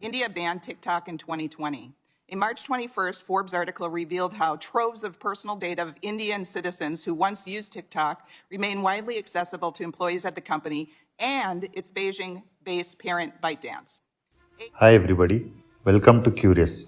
India banned TikTok in 2020. A March 21st Forbes article revealed how troves of personal data of Indian citizens who once used TikTok remain widely accessible to employees at the company and its Beijing-based parent ByteDance. Hi everybody, welcome to Qurius.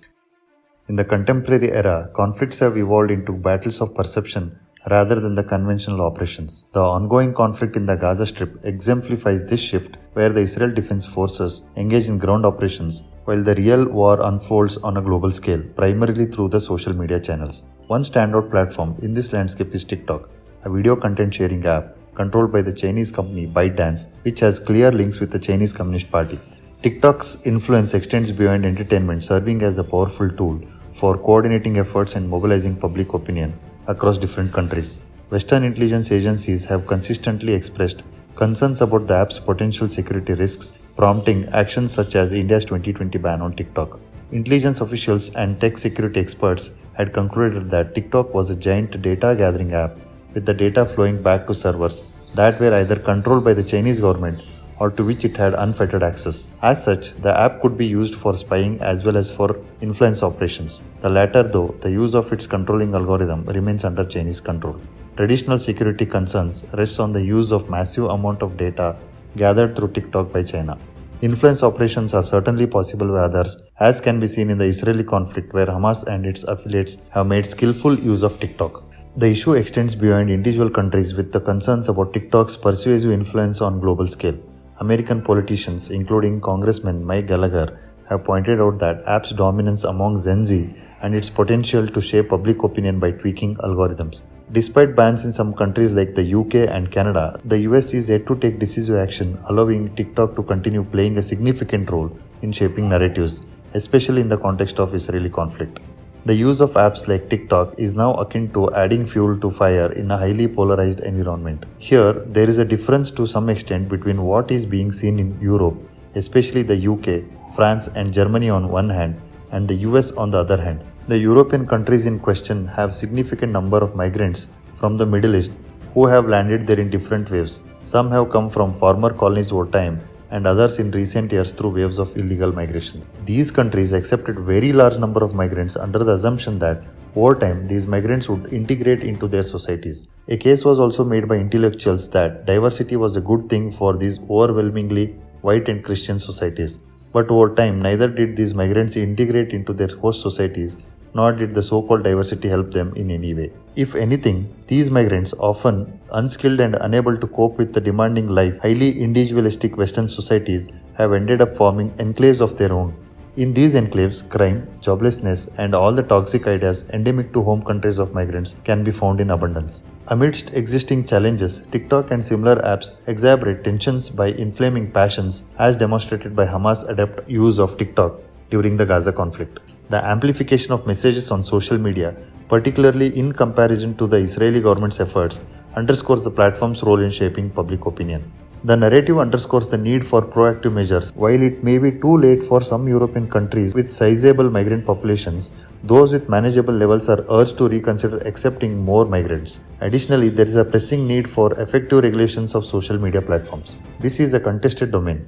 In the contemporary era, conflicts have evolved into battles of perception rather than the conventional operations. The ongoing conflict in the Gaza Strip exemplifies this shift, where the Israel Defense Forces engage in ground operations while the real war unfolds on a global scale, primarily through the social media channels. One standout platform in this landscape is TikTok, a video content sharing app controlled by the Chinese company ByteDance, which has clear links with the Chinese Communist Party. TikTok's influence extends beyond entertainment, serving as a powerful tool for coordinating efforts and mobilizing public opinion across different countries. Western intelligence agencies have consistently expressed concerns about the app's potential security risks, prompting actions such as India's 2020 ban on TikTok. Intelligence officials and tech security experts had concluded that TikTok was a giant data gathering app, with the data flowing back to servers that were either controlled by the Chinese government or to which it had unfettered access. As such, the app could be used for spying as well as for influence operations. The latter, though, the use of its controlling algorithm remains under Chinese control. Traditional security concerns rest on the use of massive amount of data gathered through TikTok by China. Influence operations are certainly possible by others, as can be seen in the Israeli conflict, where Hamas and its affiliates have made skillful use of TikTok. The issue extends beyond individual countries, with the concerns about TikTok's persuasive influence on global scale. American politicians, including Congressman Mike Gallagher, have pointed out that app's dominance among Gen Z and its potential to shape public opinion by tweaking algorithms. Despite bans in some countries like the UK and Canada, the US is yet to take decisive action, allowing TikTok to continue playing a significant role in shaping narratives, especially in the context of Israeli conflict. The use of apps like TikTok is now akin to adding fuel to fire in a highly polarized environment. Here, there is a difference to some extent between what is being seen in Europe, especially the UK, France and Germany on one hand, and the US on the other hand. The European countries in question have significant number of migrants from the Middle East who have landed there in different waves. Some have come from former colonies over time, and others in recent years through waves of illegal migration. These countries accepted very large number of migrants under the assumption that over time these migrants would integrate into their societies. A case was also made by intellectuals that diversity was a good thing for these overwhelmingly white and Christian societies. But over time, neither did these migrants integrate into their host societies, nor did the so-called diversity help them in any way. If anything, these migrants, often unskilled and unable to cope with the demanding life, highly individualistic Western societies, have ended up forming enclaves of their own. In these enclaves, crime, joblessness, and all the toxic ideas endemic to home countries of migrants can be found in abundance. Amidst existing challenges, TikTok and similar apps exacerbate tensions by inflaming passions, as demonstrated by Hamas' adept use of TikTok during the Gaza conflict. The amplification of messages on social media, particularly in comparison to the Israeli government's efforts, underscores the platform's role in shaping public opinion. The narrative underscores the need for proactive measures. While it may be too late for some European countries with sizable migrant populations, those with manageable levels are urged to reconsider accepting more migrants. Additionally, there is a pressing need for effective regulations of social media platforms. This is a contested domain.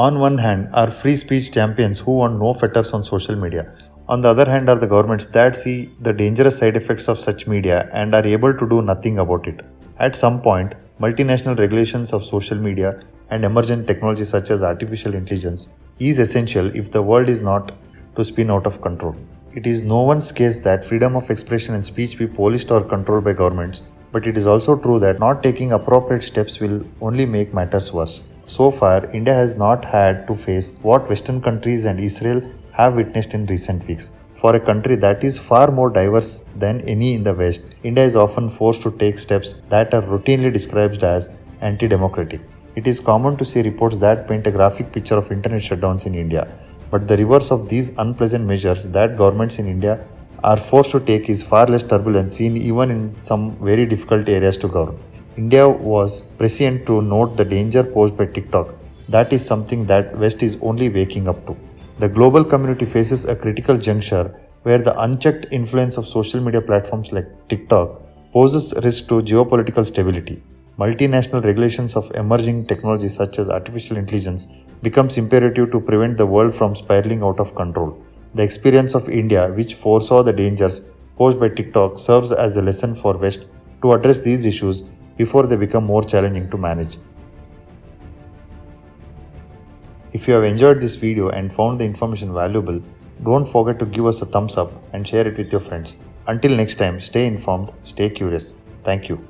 On one hand are free speech champions who want no fetters on social media. On the other hand are the governments that see the dangerous side effects of such media and are able to do nothing about it. At some point, multinational regulations of social media and emergent technologies such as artificial intelligence is essential if the world is not to spin out of control. It is no one's case that freedom of expression and speech be policed or controlled by governments, but it is also true that not taking appropriate steps will only make matters worse. So far, India has not had to face what Western countries and Israel have witnessed in recent weeks. For a country that is far more diverse than any in the West, India is often forced to take steps that are routinely described as anti-democratic. It is common to see reports that paint a graphic picture of internet shutdowns in India, but the reverse of these unpleasant measures that governments in India are forced to take is far less turbulence, seen even in some very difficult areas to govern. India was prescient to note the danger posed by TikTok. That is something that West is only waking up to. The global community faces a critical juncture where the unchecked influence of social media platforms like TikTok poses risk to geopolitical stability. multinational regulations of emerging technologies such as artificial intelligence becomes imperative to prevent the world from spiraling out of control. The experience of India, which foresaw the dangers posed by TikTok, serves as a lesson for West to address these issues before they become more challenging to manage. If you have enjoyed this video and found the information valuable, don't forget to give us a thumbs up and share it with your friends. Until next time, stay informed, stay curious. Thank you.